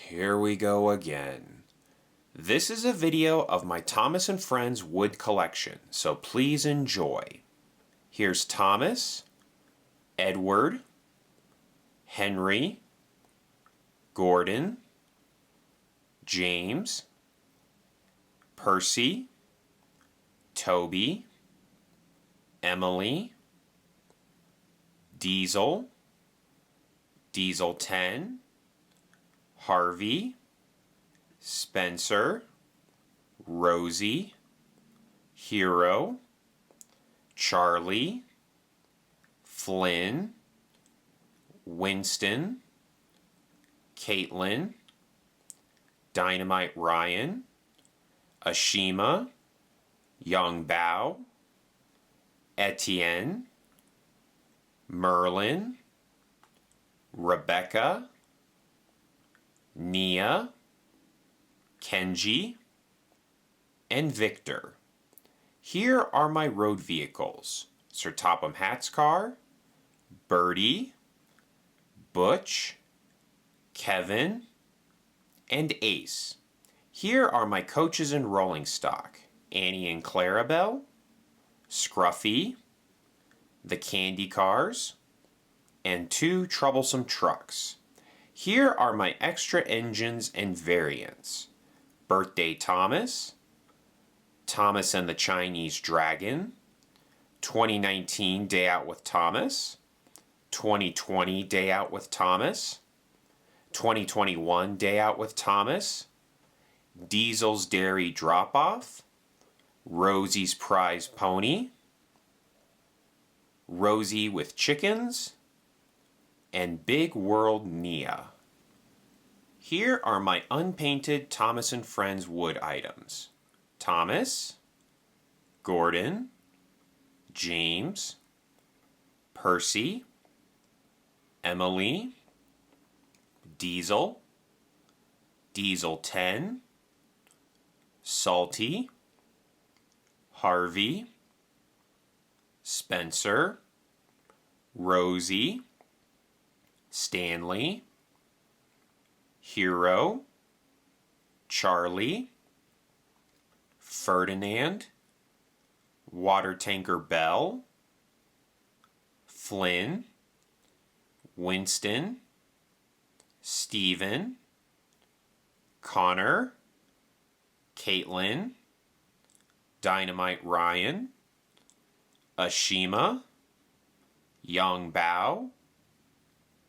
Here we go again. This is a video of my Thomas & Friends wood collection, so please enjoy. Here's Thomas, Edward, Henry, Gordon, James, Percy, Toby, Emily, Diesel, Diesel 10, Harvey, Spencer, Rosie, Hero, Charlie, Flynn, Winston, Caitlin, Dynamite Ryan, Ashima, Young Bao, Etienne, Merlin, Rebecca, Nia, Kenji, and Victor. Here are my road vehicles: Sir Topham Hatt's car, Bertie, Butch, Kevin, and Ace. Here are my coaches and rolling stock: Annie and Clarabelle, Scruffy, the Candy Cars, and 2 troublesome trucks. Here are my extra engines and variants: Birthday Thomas, Thomas and the Chinese Dragon, 2019 Day Out with Thomas, 2020 Day Out with Thomas, 2021 Day Out with Thomas, Diesel's Dairy Drop-Off, Rosie's Prize Pony, Rosie with Chickens, and Big World Nia. Here are my unpainted Thomas & Friends wood items: Thomas, Gordon, James, Percy, Emily, Diesel, Diesel 10, Salty, Harvey, Spencer, Rosie, Stanley, Hero, Charlie, Ferdinand, Water Tanker Bell, Flynn, Winston, Stephen, Connor, Caitlin, Dynamite Ryan, Ashima, Young Bao,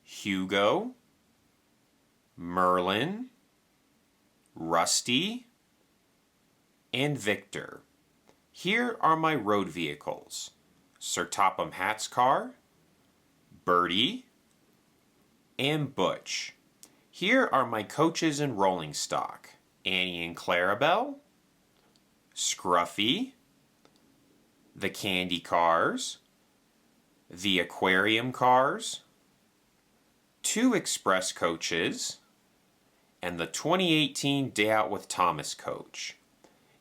Hugo, Merlin, Rusty, and Victor. Here are my road vehicles: Sir Topham Hatt's car, Bertie, and Butch. Here are my coaches and rolling stock: Annie and Clarabelle, Scruffy, the Candy Cars, the Aquarium Cars, 2 Express coaches, and the 2018 Day Out with Thomas coach.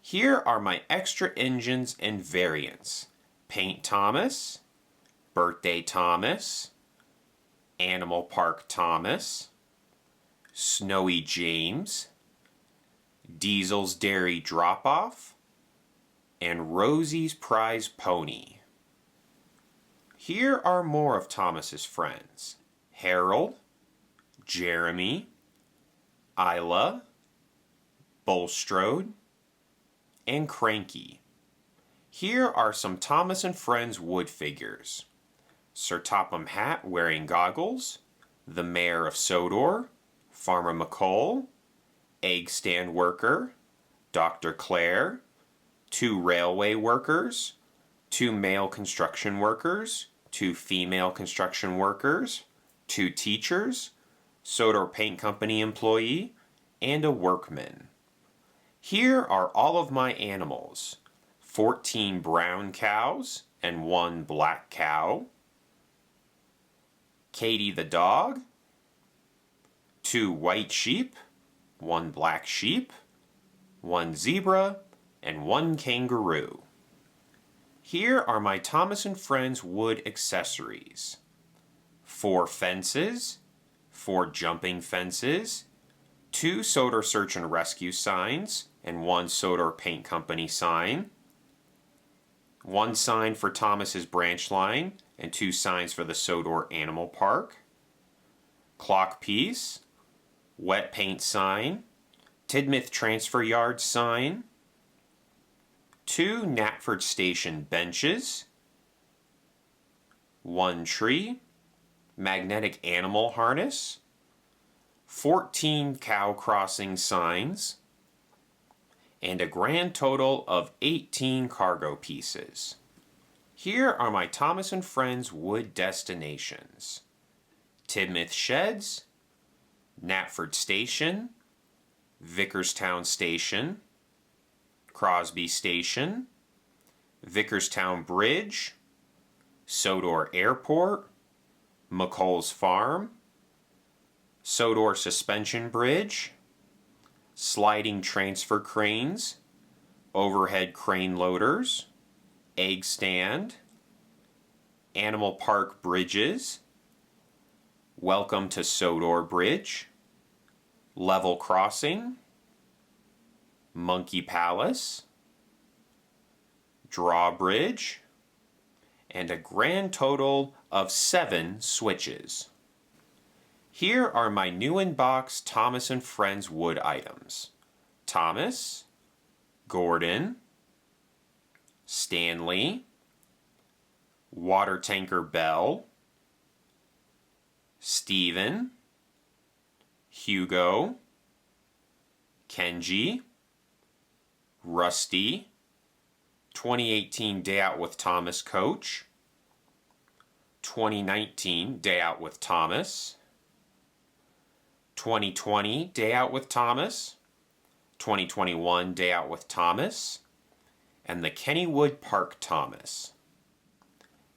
Here are my extra engines and variants: Paint Thomas, Birthday Thomas, Animal Park Thomas, Snowy James, Diesel's Dairy Drop-Off, and Rosie's Prize Pony. Here are more of Thomas's friends: Harold, Jeremy, Isla, Bulstrode, and Cranky. Here are some Thomas & Friends wood figures: Sir Topham Hatt wearing goggles, the Mayor of Sodor, Farmer McColl, Egg Stand Worker, Dr. Clare, 2 railway workers, 2 male construction workers, 2 female construction workers, 2 teachers, Sodor Paint Company employee, and a workman. Here are all of my animals: 14 brown cows and 1 black cow, Katie the dog, 2 white sheep, 1 black sheep, 1 zebra, and 1 kangaroo. Here are my Thomas & Friends wood accessories: 4 fences, 4 jumping fences, 2 Sodor Search and Rescue signs, and 1 Sodor Paint Company sign, 1 sign for Thomas's branch line, and 2 signs for the Sodor Animal Park, clock piece, wet paint sign, Tidmouth Transfer Yard sign, 2 Knapford Station benches, 1 tree, magnetic animal harness, 14 cow crossing signs, and a grand total of 18 cargo pieces. Here are my Thomas and Friends wood destinations: Tidmouth Sheds, Knapford Station, Vickerstown Station, Crosby Station, Vickerstown Bridge, Sodor Airport, McColl's Farm, Sodor Suspension Bridge, sliding transfer cranes, overhead crane loaders, egg stand, animal park bridges, welcome to Sodor Bridge, level crossing, monkey palace, drawbridge, and a grand total of 7 switches. Here are my new in-box Thomas and Friends wood items: Thomas, Gordon, Stanley, water tanker Bell, Stephen, Hugo, Kenji, Rusty, 2018 Day Out with Thomas coach, 2019 Day Out with Thomas, 2020 Day Out with Thomas, 2021 Day Out with Thomas, and the Kennywood Park Thomas.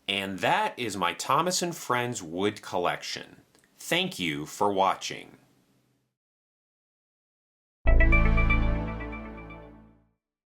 And that is my Thomas and Friends wood collection. Thank you for watching.